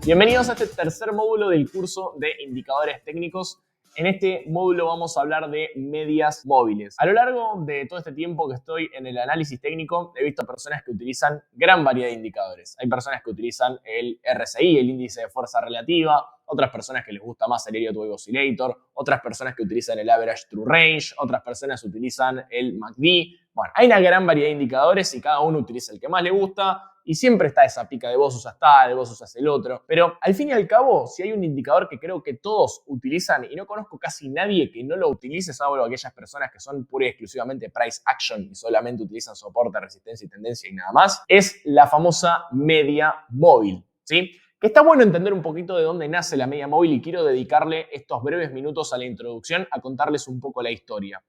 Bienvenidos a este tercer módulo del curso de indicadores técnicos. En este módulo vamos a hablar de medias móviles. A lo largo de todo este tiempo que estoy en el análisis técnico, he visto personas que utilizan gran variedad de indicadores. Hay personas que utilizan el RSI, el índice de fuerza relativa, otras personas que les gusta más el Area to Wave Oscillator, otras personas que utilizan el Average True Range, otras personas utilizan el MACD. Bueno, hay una gran variedad de indicadores y cada uno utiliza el que más le gusta. Y siempre está esa pica de vos usas tal, de vos usas el otro. Pero al fin y al cabo, si hay un indicador que creo que todos utilizan, y no conozco casi nadie que no lo utilice, salvo aquellas personas que son pura y exclusivamente price action y solamente utilizan soporte, resistencia y tendencia y nada más, es la famosa media móvil, ¿sí? Que está bueno entender un poquito de dónde nace la media móvil y quiero dedicarle estos breves minutos a la introducción a contarles un poco la historia.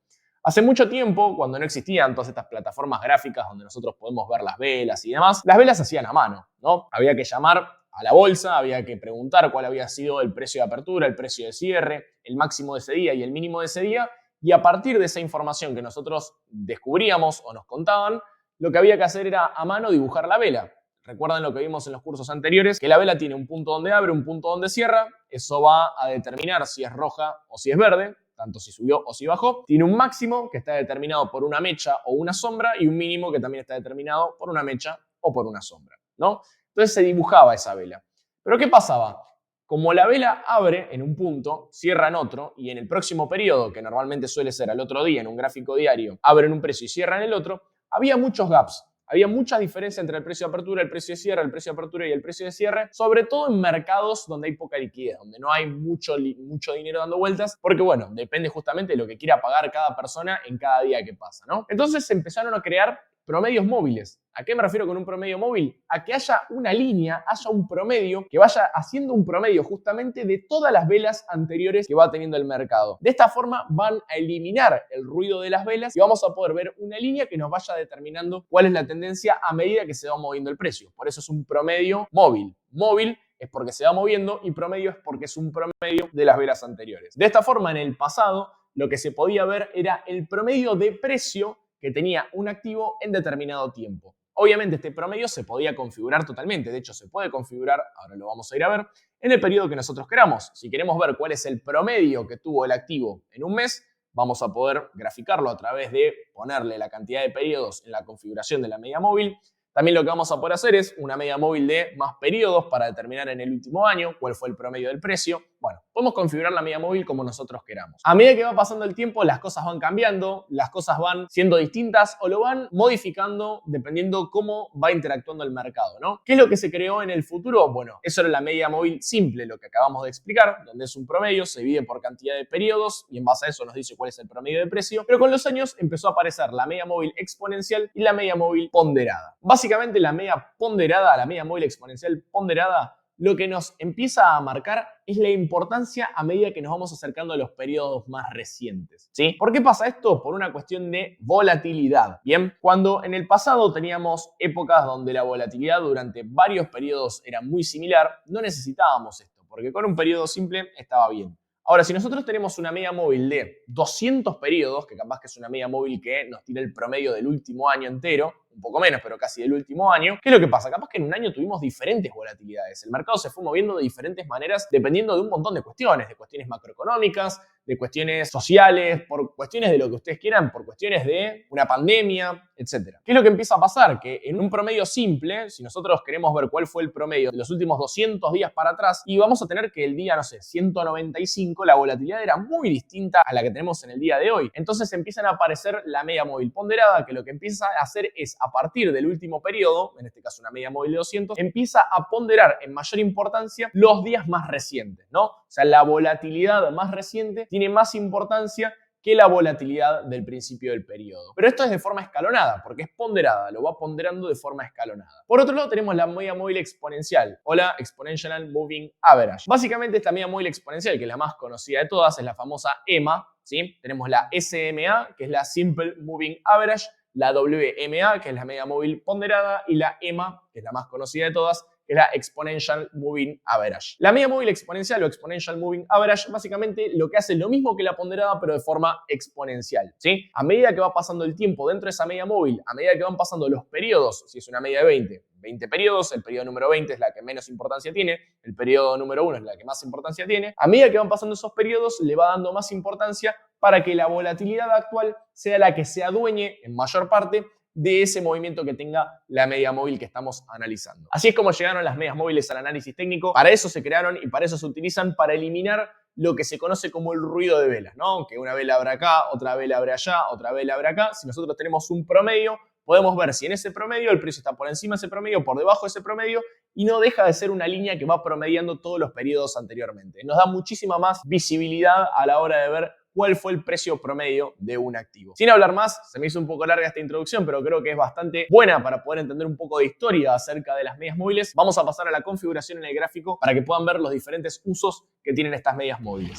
Hace mucho tiempo, cuando no existían todas estas plataformas gráficas donde nosotros podemos ver las velas y demás, las velas se hacían a mano, ¿no? Había que llamar a la bolsa, había que preguntar cuál había sido el precio de apertura, el precio de cierre, el máximo de ese día y el mínimo de ese día, y a partir de esa información que nosotros descubríamos o nos contaban, lo que había que hacer era a mano dibujar la vela. Recuerdan lo que vimos en los cursos anteriores, que la vela tiene un punto donde abre, un punto donde cierra. Eso va a determinar si es roja o si es verde, tanto si subió o si bajó. Tiene un máximo que está determinado por una mecha o una sombra y un mínimo que también está determinado por una mecha o por una sombra, ¿no? Entonces se dibujaba esa vela. Pero ¿qué pasaba? Como la vela abre en un punto, cierra en otro, y en el próximo periodo, que normalmente suele ser al otro día en un gráfico diario, abre en un precio y cierra en el otro, había muchos gaps. Había mucha diferencia entre el precio de apertura, el precio de cierre, el precio de apertura y el precio de cierre, sobre todo en mercados donde hay poca liquidez, donde no hay mucho dinero dando vueltas, porque bueno, depende justamente de lo que quiera pagar cada persona en cada día que pasa, ¿no? Entonces se empezaron a crear promedios móviles. ¿A qué me refiero con un promedio móvil? A que haya una línea, haya un promedio que vaya haciendo un promedio justamente de todas las velas anteriores que va teniendo el mercado. De esta forma van a eliminar el ruido de las velas y vamos a poder ver una línea que nos vaya determinando cuál es la tendencia a medida que se va moviendo el precio. Por eso es un promedio móvil. Móvil es porque se va moviendo y promedio es porque es un promedio de las velas anteriores. De esta forma, en el pasado, lo que se podía ver era el promedio de precio que tenía un activo en determinado tiempo. Obviamente este promedio se podía configurar totalmente, de hecho se puede configurar, ahora lo vamos a ir a ver, en el periodo que nosotros queramos. Si queremos ver cuál es el promedio que tuvo el activo en un mes, vamos a poder graficarlo a través de ponerle la cantidad de periodos en la configuración de la media móvil. También lo que vamos a poder hacer es una media móvil de más periodos para determinar en el último año cuál fue el promedio del precio. Bueno, podemos configurar la media móvil como nosotros queramos. A medida que va pasando el tiempo, las cosas van cambiando, las cosas van siendo distintas o lo van modificando dependiendo cómo va interactuando el mercado, ¿no? ¿Qué es lo que se creó en el futuro? Bueno, eso era la media móvil simple, lo que acabamos de explicar, donde es un promedio, se divide por cantidad de periodos y en base a eso nos dice cuál es el promedio de precio. Pero con los años empezó a aparecer la media móvil exponencial y la media móvil ponderada. Básicamente la media ponderada, la media móvil exponencial ponderada, lo que nos empieza a marcar es la importancia a medida que nos vamos acercando a los periodos más recientes, ¿sí? ¿Por qué pasa esto? Por una cuestión de volatilidad. Bien, cuando en el pasado teníamos épocas donde la volatilidad durante varios periodos era muy similar, no necesitábamos esto, porque con un periodo simple estaba bien. Ahora, si nosotros tenemos una media móvil de 200 periodos, que capaz que es una media móvil que nos tira el promedio del último año entero, un poco menos, pero casi del último año, ¿qué es lo que pasa? Capaz que en un año tuvimos diferentes volatilidades. El mercado se fue moviendo de diferentes maneras dependiendo de un montón de cuestiones macroeconómicas, de cuestiones sociales, por cuestiones de lo que ustedes quieran, por cuestiones de una pandemia, etc. ¿Qué es lo que empieza a pasar? Que en un promedio simple, si nosotros queremos ver cuál fue el promedio de los últimos 200 días para atrás, y vamos a tener que el día, no sé, 195, la volatilidad era muy distinta a la que tenemos en el día de hoy. Entonces empiezan a aparecer la media móvil ponderada, que lo que empieza a hacer es, a partir del último periodo, en este caso una media móvil de 200, empieza a ponderar en mayor importancia los días más recientes, ¿no? O sea, la volatilidad más reciente tiene más importancia que la volatilidad del principio del periodo. Pero esto es de forma escalonada, porque es ponderada, lo va ponderando de forma escalonada. Por otro lado, tenemos la media móvil exponencial, o la Exponential Moving Average. Básicamente, esta media móvil exponencial, que es la más conocida de todas, es la famosa EMA, ¿sí? Tenemos la SMA, que es la Simple Moving Average, la WMA, que es la media móvil ponderada, y la EMA, que es la más conocida de todas, que es la Exponential Moving Average. La media móvil exponencial o Exponential Moving Average básicamente lo que hace es lo mismo que la ponderada, pero de forma exponencial, ¿sí? A medida que va pasando el tiempo dentro de esa media móvil, a medida que van pasando los periodos, si es una media de 20 periodos, el periodo número 20 es la que menos importancia tiene, el periodo número 1 es la que más importancia tiene, a medida que van pasando esos periodos le va dando más importancia para que la volatilidad actual sea la que se adueñe en mayor parte de ese movimiento que tenga la media móvil que estamos analizando. Así es como llegaron las medias móviles al análisis técnico. Para eso se crearon y para eso se utilizan, para eliminar lo que se conoce como el ruido de velas, ¿no? Que una vela abre acá, otra vela abre allá, otra vela abre acá. Si nosotros tenemos un promedio, podemos ver si en ese promedio el precio está por encima de ese promedio, por debajo de ese promedio, y no deja de ser una línea que va promediando todos los periodos anteriormente. Nos da muchísima más visibilidad a la hora de ver cuál fue el precio promedio de un activo. Sin hablar más, se me hizo un poco larga esta introducción, pero creo que es bastante buena para poder entender un poco de historia acerca de las medias móviles. Vamos a pasar a la configuración en el gráfico para que puedan ver los diferentes usos que tienen estas medias móviles.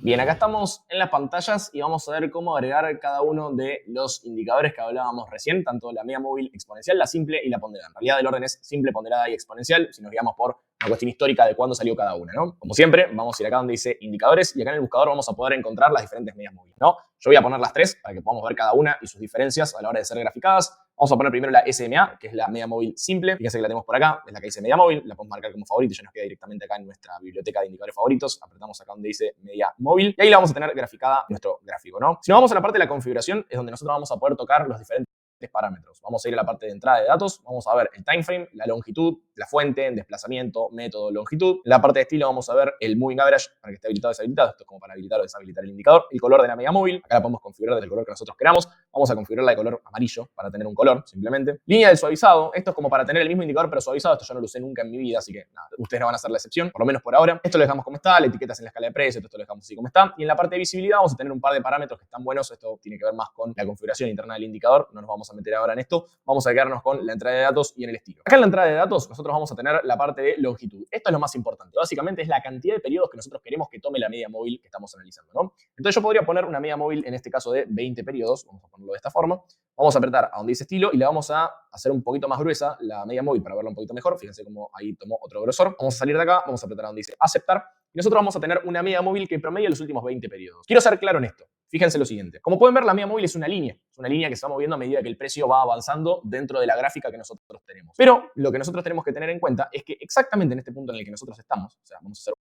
Bien, acá estamos en las pantallas y vamos a ver cómo agregar cada uno de los indicadores que hablábamos recién, tanto la media móvil exponencial, la simple y la ponderada. En realidad el orden es simple, ponderada y exponencial, si nos guiamos por una cuestión histórica de cuándo salió cada una, ¿no? Como siempre, vamos a ir acá donde dice indicadores y acá en el buscador vamos a poder encontrar las diferentes medias móviles, ¿no? Yo voy a poner las tres para que podamos ver cada una y sus diferencias a la hora de ser graficadas. Vamos a poner primero la SMA, que es la media móvil simple. Fíjense que la tenemos por acá, es la que dice media móvil. La podemos marcar como favorito y ya nos queda directamente acá en nuestra biblioteca de indicadores favoritos. Apretamos acá donde dice media móvil y ahí la vamos a tener graficada en nuestro gráfico, ¿no? Si nos vamos a la parte de la configuración, es donde nosotros vamos a poder tocar los diferentes parámetros. Vamos a ir a la parte de entrada de datos, vamos a ver el time frame, la longitud, la fuente, desplazamiento, método, longitud. En la parte de estilo vamos a ver el moving average para que esté habilitado o deshabilitado. Esto es como para habilitar o deshabilitar el indicador. El color de la media móvil, acá la podemos configurar del color que nosotros queramos. Vamos a configurarla de color amarillo para tener un color, simplemente. Línea del suavizado, esto es como para tener el mismo indicador pero suavizado. Esto yo no lo usé nunca en mi vida, así que nada, ustedes no van a ser la excepción, por lo menos por ahora. Esto lo dejamos como está, la etiqueta en la escala de precios, esto lo dejamos así como está. Y en la parte de visibilidad vamos a tener un par de parámetros que están buenos. Esto tiene que ver más con la configuración interna del indicador, no nos vamos a meter ahora en esto. Vamos a quedarnos con la entrada de datos y en el estilo. Acá en la entrada de datos nosotros vamos a tener la parte de longitud. Esto es lo más importante. Básicamente es la cantidad de periodos que nosotros queremos que tome la media móvil que estamos analizando, ¿no? Entonces yo podría poner una media móvil, en este caso de 20 periodos. Vamos a ponerlo de esta forma. Vamos a apretar a donde dice estilo y le vamos a hacer un poquito más gruesa la media móvil para verla un poquito mejor. Fíjense cómo ahí tomó otro grosor. Vamos a salir de acá, vamos a apretar a donde dice aceptar. Y nosotros vamos a tener una media móvil que promedia los últimos 20 periodos. Quiero ser claro en esto. Fíjense lo siguiente. Como pueden ver, la media móvil es una línea. Es una línea que se va moviendo a medida que el precio va avanzando dentro de la gráfica que nosotros tenemos. Pero lo que nosotros tenemos que tener en cuenta es que exactamente en este punto en el que nosotros estamos, o sea, vamos a hacer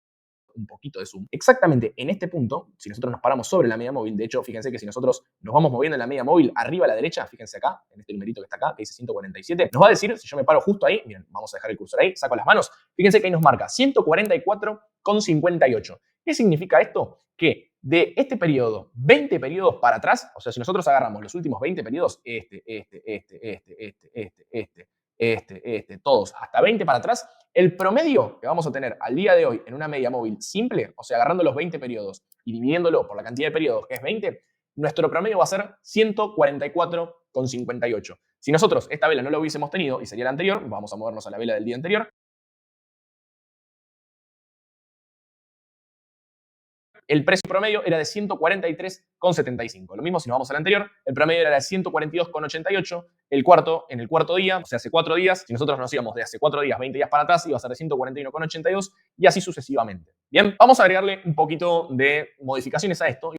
un poquito de zoom. Exactamente en este punto, si nosotros nos paramos sobre la media móvil, de hecho, fíjense que si nosotros nos vamos moviendo en la media móvil arriba a la derecha, fíjense acá, en este numerito que está acá, que dice 147, nos va a decir, si yo me paro justo ahí, miren, vamos a dejar el cursor ahí, saco las manos, fíjense que ahí nos marca 144,58. ¿Qué significa esto? Que de este periodo, 20 periodos para atrás, o sea, si nosotros agarramos los últimos 20 periodos, todos, hasta 20 para atrás, el promedio que vamos a tener al día de hoy en una media móvil simple, o sea, agarrando los 20 periodos y dividiéndolo por la cantidad de periodos, que es 20, nuestro promedio va a ser 144,58. Si nosotros esta vela no la hubiésemos tenido y sería la anterior, vamos a movernos a la vela del día anterior, el precio promedio era de 143,75. Lo mismo si nos vamos al anterior, el promedio era de 142,88. En el cuarto día, o sea, hace 4 días, si nosotros nos íbamos de hace 4 días, 20 días para atrás, iba a ser de 141,82 y así sucesivamente. Bien, vamos a agregarle un poquito de modificaciones a esto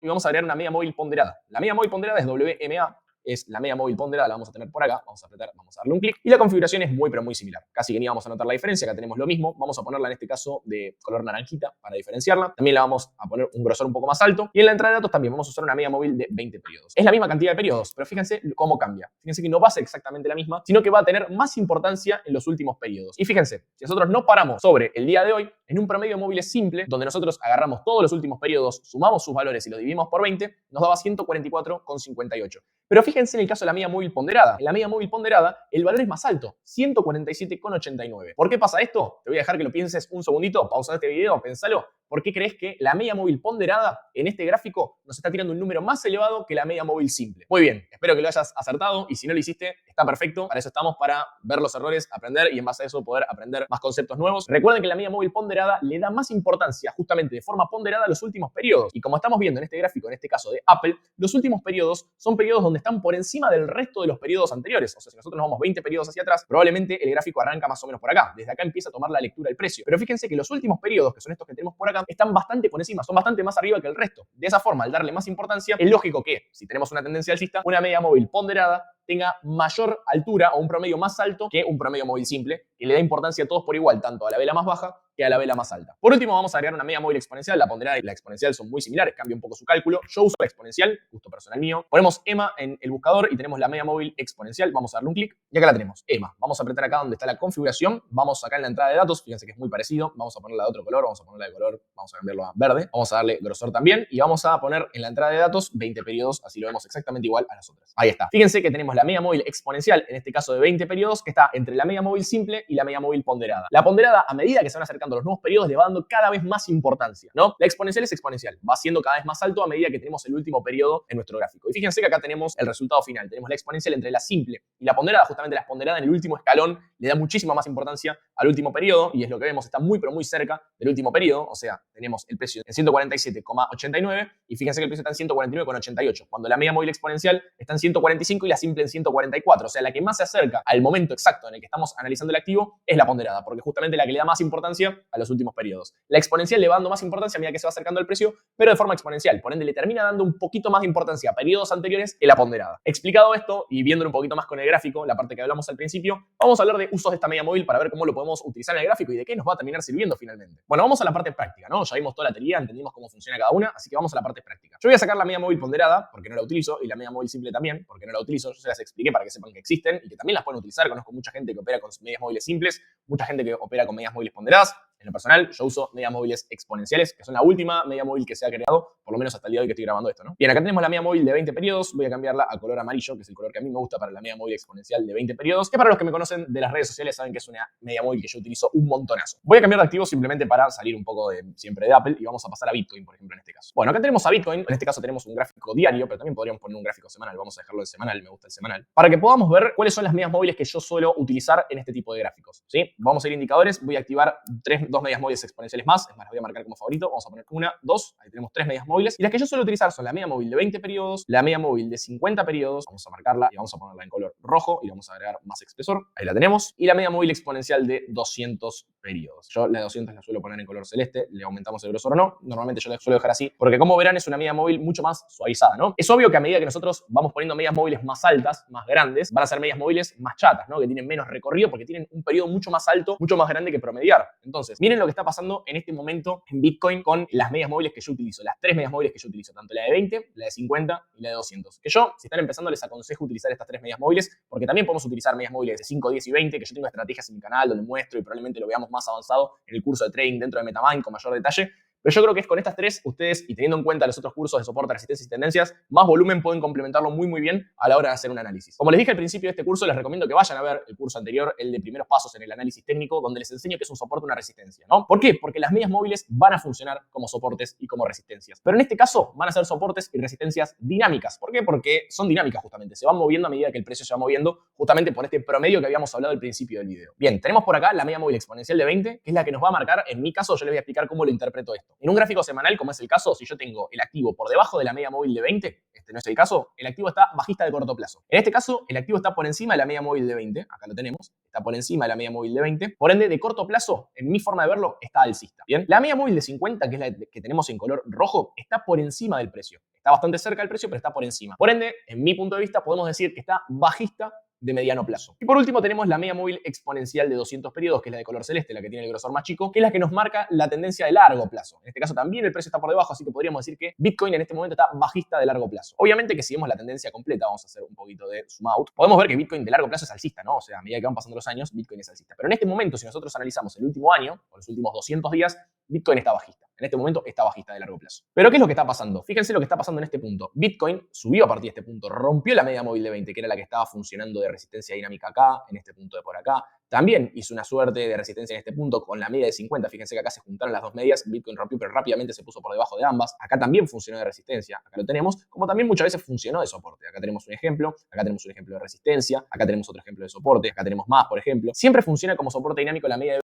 y vamos a agregar una media móvil ponderada. La media móvil ponderada es WMA. Es la media móvil ponderada, la vamos a tener por acá, vamos a apretar, vamos a darle un clic y la configuración es muy pero muy similar, casi que ni vamos a notar la diferencia. Acá tenemos lo mismo, vamos a ponerla en este caso de color naranjita para diferenciarla, también la vamos a poner un grosor un poco más alto y en la entrada de datos también vamos a usar una media móvil de 20 periodos. Es la misma cantidad de periodos, pero fíjense cómo cambia, fíjense que no va a ser exactamente la misma, sino que va a tener más importancia en los últimos periodos. Y fíjense, si nosotros no paramos sobre el día de hoy, en un promedio de móviles simple, donde nosotros agarramos todos los últimos periodos, sumamos sus valores y los dividimos por 20, nos daba 144,58. Pero fíjense en el caso de la media móvil ponderada. En la media móvil ponderada, el valor es más alto, 147,89. ¿Por qué pasa esto? Te voy a dejar que lo pienses un segundito, pausa este video, pensalo. ¿por qué crees que la media móvil ponderada en este gráfico nos está tirando un número más elevado que la media móvil simple? Muy bien, espero que lo hayas acertado y si no lo hiciste, está perfecto. Para eso estamos, para ver los errores, aprender y en base a eso poder aprender más conceptos nuevos. Recuerden que la media móvil ponderada le da más importancia justamente de forma ponderada a los últimos periodos. Y como estamos viendo en este gráfico, en este caso de Apple, los últimos periodos son periodos donde están por encima del resto de los periodos anteriores. O sea, si nosotros nos vamos 20 periodos hacia atrás, probablemente el gráfico arranca más o menos por acá. Desde acá empieza a tomar la lectura del precio. Pero fíjense que los últimos periodos, que son estos que tenemos por acá, están bastante por encima, son bastante más arriba que el resto. De esa forma, al darle más importancia, es lógico que, si tenemos una tendencia alcista, una media móvil ponderada tenga mayor altura o un promedio más alto que un promedio móvil simple, que le da importancia a todos por igual, tanto a la vela más baja que a la vela más alta. Por último, vamos a agregar una media móvil exponencial. La ponderada y la exponencial son muy similares, cambia un poco su cálculo. Yo uso la exponencial, gusto personal mío. Ponemos EMA en el buscador y tenemos la media móvil exponencial. Vamos a darle un clic y acá la tenemos, EMA. Vamos a apretar acá donde está la configuración. Vamos acá en la entrada de datos, fíjense que es muy parecido. Vamos a ponerla de otro color, vamos a ponerla de color, vamos a cambiarlo a verde. Vamos a darle grosor también y vamos a poner en la entrada de datos 20 periodos, así lo vemos exactamente igual a las otras. Ahí está. Fíjense que tenemos la media móvil exponencial, en este caso de 20 periodos, que está entre la media móvil simple y la media móvil ponderada. La ponderada, a medida que se van acercando los nuevos periodos, le va dando cada vez más importancia, ¿no? La exponencial es exponencial, va siendo cada vez más alto a medida que tenemos el último periodo en nuestro gráfico. Y fíjense que acá tenemos el resultado final. Tenemos la exponencial entre la simple y la ponderada. Justamente la ponderada en el último escalón le da muchísima más importancia al último periodo y es lo que vemos, está muy pero muy cerca del último periodo. O sea, tenemos el precio en 147,89 y fíjense que el precio está en 149,88, cuando la media móvil exponencial está en 145 y la simple en 144. O sea, la que más se acerca al momento exacto en el que estamos analizando el activo es la ponderada, porque justamente la que le da más importancia a los últimos periodos. La exponencial le va dando más importancia a medida que se va acercando al precio, pero de forma exponencial. Por ende, le termina dando un poquito más de importancia a periodos anteriores que la ponderada. Explicado esto y viéndolo un poquito más con el gráfico, la parte que hablamos al principio, vamos a hablar de usos de esta media móvil para ver cómo lo podemos utilizar en el gráfico y de qué nos va a terminar sirviendo finalmente. Bueno, vamos a la parte práctica, ¿no? Ya vimos toda la teoría, entendimos cómo funciona cada una, así que vamos a la parte práctica. Yo voy a sacar la media móvil ponderada, porque no la utilizo, y la media móvil simple también, porque no la utilizo. Yo se las expliqué para que sepan que existen y que también las pueden utilizar. Conozco mucha gente que opera con medias móviles simples, mucha gente que opera con medias móviles ponderadas. En lo personal, yo uso medias móviles exponenciales, que son la última media móvil que se ha creado, por lo menos hasta el día de hoy que estoy grabando esto, ¿no? Bien, acá tenemos la media móvil de 20 periodos. Voy a cambiarla a color amarillo, que es el color que a mí me gusta para la media móvil exponencial de 20 periodos, que para los que me conocen de las redes sociales saben que es una media móvil que yo utilizo un montonazo. Voy a cambiar de activo simplemente para salir un poco siempre de Apple y vamos a pasar a Bitcoin, por ejemplo, en este caso. Bueno, acá tenemos a Bitcoin. En este caso tenemos un gráfico diario, pero también podríamos poner un gráfico semanal. Vamos a dejarlo en semanal, me gusta el semanal, para que podamos ver cuáles son las medias móviles que yo suelo utilizar en este tipo de gráficos, ¿sí? Vamos a ir a indicadores. Voy a activar dos medias móviles exponenciales más, es más, las voy a marcar como favorito. Vamos a poner una, dos, ahí tenemos 3 medias móviles. Y las que yo suelo utilizar son la media móvil de 20 periodos, la media móvil de 50 periodos, vamos a marcarla y vamos a ponerla en color rojo y vamos a agregar más espesor, ahí la tenemos, y la media móvil exponencial de 200 periodos. Yo la de 200 la suelo poner en color celeste, le aumentamos el grosor o no, normalmente yo la suelo dejar así, porque como verán es una media móvil mucho más suavizada, ¿no? Es obvio que a medida que nosotros vamos poniendo medias móviles más altas, más grandes, van a ser medias móviles más chatas, ¿no? Que tienen menos recorrido porque tienen un periodo mucho más alto, mucho más grande que promediar. Entonces, miren lo que está pasando en este momento en Bitcoin con las medias móviles que yo utilizo, las 3 medias móviles que yo utilizo, tanto la de 20, la de 50 y la de 200. Que yo, si están empezando, les aconsejo utilizar estas 3 medias móviles, porque también podemos utilizar medias móviles de 5, 10 y 20, que yo tengo estrategias en mi canal donde muestro y probablemente lo veamos más avanzado en el curso de trading dentro de MetaMind con mayor detalle. Pero yo creo que es con estas 3, ustedes, y teniendo en cuenta los otros cursos de soporte, resistencias y tendencias, más volumen pueden complementarlo muy bien a la hora de hacer un análisis. Como les dije al principio de este curso, les recomiendo que vayan a ver el curso anterior, el de primeros pasos en el análisis técnico, donde les enseño qué es un soporte, una resistencia, ¿no? ¿Por qué? Porque las medias móviles van a funcionar como soportes y como resistencias. Pero en este caso van a ser soportes y resistencias dinámicas. ¿Por qué? Porque son dinámicas justamente. Se van moviendo a medida que el precio se va moviendo, justamente por este promedio que habíamos hablado al principio del video. Bien, tenemos por acá la media móvil exponencial de 20, que es la que nos va a marcar, en mi caso, yo les voy a explicar cómo lo interpreto esto. En un gráfico semanal, como es el caso, si yo tengo el activo por debajo de la media móvil de 20, este no es el caso, el activo está bajista de corto plazo. En este caso, el activo está por encima de la media móvil de 20, acá lo tenemos, está por encima de la media móvil de 20, por ende, de corto plazo, en mi forma de verlo, está alcista. Bien, la media móvil de 50, que es la que tenemos en color rojo, está por encima del precio. Está bastante cerca del precio, pero está por encima. Por ende, en mi punto de vista, podemos decir que está bajista de mediano plazo. Y por último tenemos la media móvil exponencial de 200 periodos, que es la de color celeste, la que tiene el grosor más chico, que es la que nos marca la tendencia de largo plazo. En este caso también el precio está por debajo, así que podríamos decir que Bitcoin en este momento está bajista de largo plazo. Obviamente que si vemos la tendencia completa, vamos a hacer un poquito de zoom out, podemos ver que Bitcoin de largo plazo es alcista, ¿no? O sea, a medida que van pasando los años, Bitcoin es alcista. Pero en este momento, si nosotros analizamos el último año, o los últimos 200 días, Bitcoin está bajista. En este momento está bajista de largo plazo. Pero ¿qué es lo que está pasando? Fíjense lo que está pasando en este punto. Bitcoin subió a partir de este punto, rompió la media móvil de 20, que era la que estaba funcionando de resistencia dinámica acá, en este punto de por acá. También hizo una suerte de resistencia en este punto con la media de 50. Fíjense que acá se juntaron las dos medias. Bitcoin rompió, pero rápidamente se puso por debajo de ambas. Acá también funcionó de resistencia. Acá lo tenemos. Como también muchas veces funcionó de soporte. Acá tenemos un ejemplo. Acá tenemos un ejemplo de resistencia. Acá tenemos otro ejemplo de soporte. Acá tenemos más, por ejemplo. Siempre funciona como soporte dinámico la media de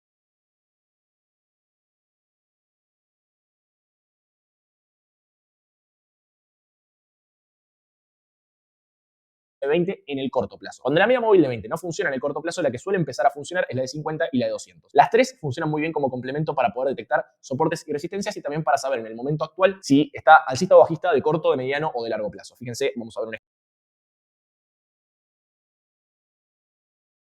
20 en el corto plazo. Cuando la media móvil de 20 no funciona en el corto plazo, la que suele empezar a funcionar es la de 50 y la de 200. Las tres funcionan muy bien como complemento para poder detectar soportes y resistencias y también para saber en el momento actual si está alcista o bajista de corto, de mediano o de largo plazo. Fíjense, vamos a ver un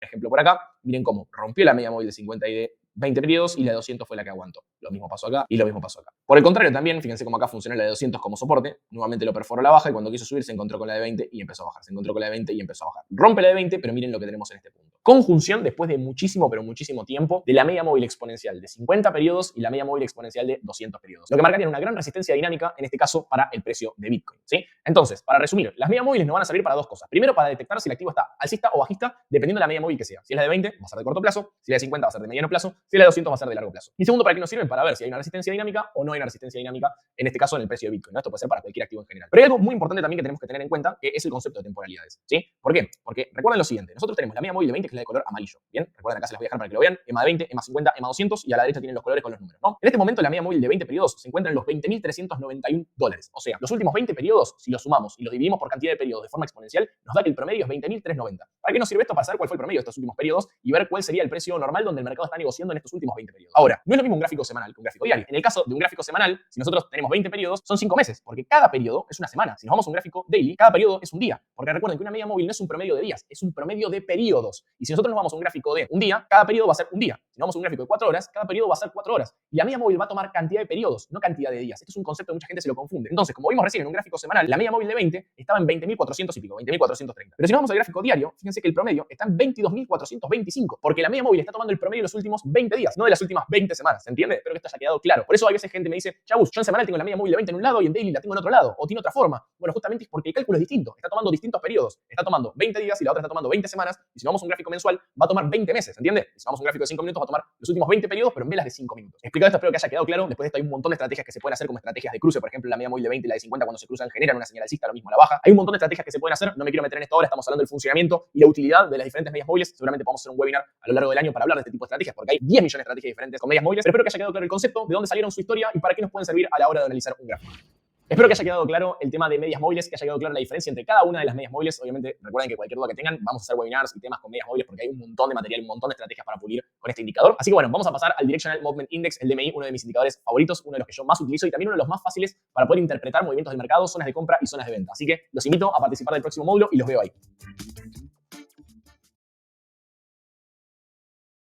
ejemplo por acá. Miren cómo rompió la media móvil de 50 y de 20 periodos y la de 200 fue la que aguantó. Lo mismo pasó acá y lo mismo pasó acá. Por el contrario también, fíjense cómo acá funciona la de 200 como soporte. Nuevamente lo perforó la baja y cuando quiso subir se encontró con la de 20 y empezó a bajar. Se encontró con la de 20 y empezó a bajar. Rompe la de 20, pero miren lo que tenemos en este punto. Conjunción después de muchísimo, pero muchísimo tiempo de la media móvil exponencial de 50 periodos y la media móvil exponencial de 200 periodos. Lo que marcaría una gran resistencia dinámica, en este caso, para el precio de Bitcoin, ¿sí? Entonces, para resumir, las media móviles nos van a servir para dos cosas. Primero, para detectar si el activo está alcista o bajista, dependiendo de la media móvil que sea. Si es la de 20, va a ser de corto plazo. Si es la de 50, va a ser de mediano plazo. Si es la de 200, va a ser de largo plazo. Y segundo, ¿para qué nos sirven? Para ver si hay una resistencia dinámica o no hay una resistencia dinámica, en este caso en el precio de Bitcoin, ¿no? Esto puede ser para cualquier activo en general. Pero hay algo muy importante también que tenemos que tener en cuenta, que es el concepto de temporalidades, ¿sí? ¿Por qué? Porque recuerden lo siguiente, nosotros tenemos la media móvil de 20, que es la de color amarillo, ¿bien? Recuerden, acá se las voy a dejar para que lo vean, EMA de 20, EMA 50, EMA 200, y a la derecha tienen los colores con los números, ¿no? En este momento la media móvil de 20 periodos se encuentra en los $20.391. O sea, los últimos 20 periodos, si los sumamos y los dividimos por cantidad de periodos de forma exponencial, nos da que el promedio es 20.390. ¿Para qué nos sirve esto? Para saber cuál fue el promedio de estos últimos periodos y ver cuál sería el precio normal donde el mercado está negociando en estos últimos 20 periodos. Ahora, no es lo mismo un gráfico semanal que un gráfico diario. En el caso de un gráfico semanal, si nosotros tenemos 20 periodos, son 5 meses, porque cada periodo es una semana. Si nos vamos a un gráfico daily, cada periodo es un día. Porque recuerden que una media móvil no es un promedio de días, es un promedio de periodos. Y si nosotros nos vamos a un gráfico de un día, cada periodo va a ser un día. Si nos vamos a un gráfico de 4 horas, cada periodo va a ser 4 horas. Y la media móvil va a tomar cantidad de periodos, no cantidad de días. Esto es un concepto que mucha gente se lo confunde. Entonces, como vimos recién en un gráfico semanal, la media móvil de 20 estaba en 20.400 y pico, 20.430. Pero si nos vamos al gráfico diario, fíjense que el promedio está en 22.425, porque la media móvil está tomando el promedio de los últimos 20 días, no de las últimas 20 semanas. ¿Se entiende? Espero que esto haya quedado claro. Por eso hay veces gente me dice, Chabus, yo en semanal tengo la media móvil de 20 en un lado y en daily la tengo en otro lado, o tiene otra forma. Bueno, justamente es porque el cálculo es distinto. Está tomando distintos periodos. Está tomando 20 días y la otra está tomando 20 semanas. Y si vamos a un gráfico mensual, va a tomar 20 meses, ¿entiende? Y si vamos a un gráfico de 5 minutos, va a tomar los últimos 20 periodos, pero en velas de 5 minutos. Explicado esto, espero que haya quedado claro. Después de esto hay un montón de estrategias que se pueden hacer, como estrategias de cruce. Por ejemplo, la media móvil de 20 y la de 50 cuando se cruzan generan una señal alcista, lo mismo a la baja. Hay un montón de estrategias que se pueden hacer. No me quiero meter en esto ahora. Estamos hablando del funcionamiento y la utilidad de las diferentes medias móviles. Seguramente vamos a hacer un webinar a lo largo del año para hablar de este tipo de estrategias, porque hay 10 millones de estrategias diferentes con medias móviles. Pero espero que haya quedado claro el concepto, de dónde salieron su historia y para qué nos pueden servir a la hora de analizar un gráfico. Espero que haya quedado claro el tema de medias móviles, que haya quedado clara la diferencia entre cada una de las medias móviles. Obviamente, recuerden que cualquier duda que tengan, vamos a hacer webinars y temas con medias móviles porque hay un montón de material, un montón de estrategias para pulir con este indicador. Así que bueno, vamos a pasar al Directional Movement Index, el DMI, uno de mis indicadores favoritos, uno de los que yo más utilizo y también uno de los más fáciles para poder interpretar movimientos del mercado, zonas de compra y zonas de venta. Así que los invito a participar del próximo módulo y los veo ahí.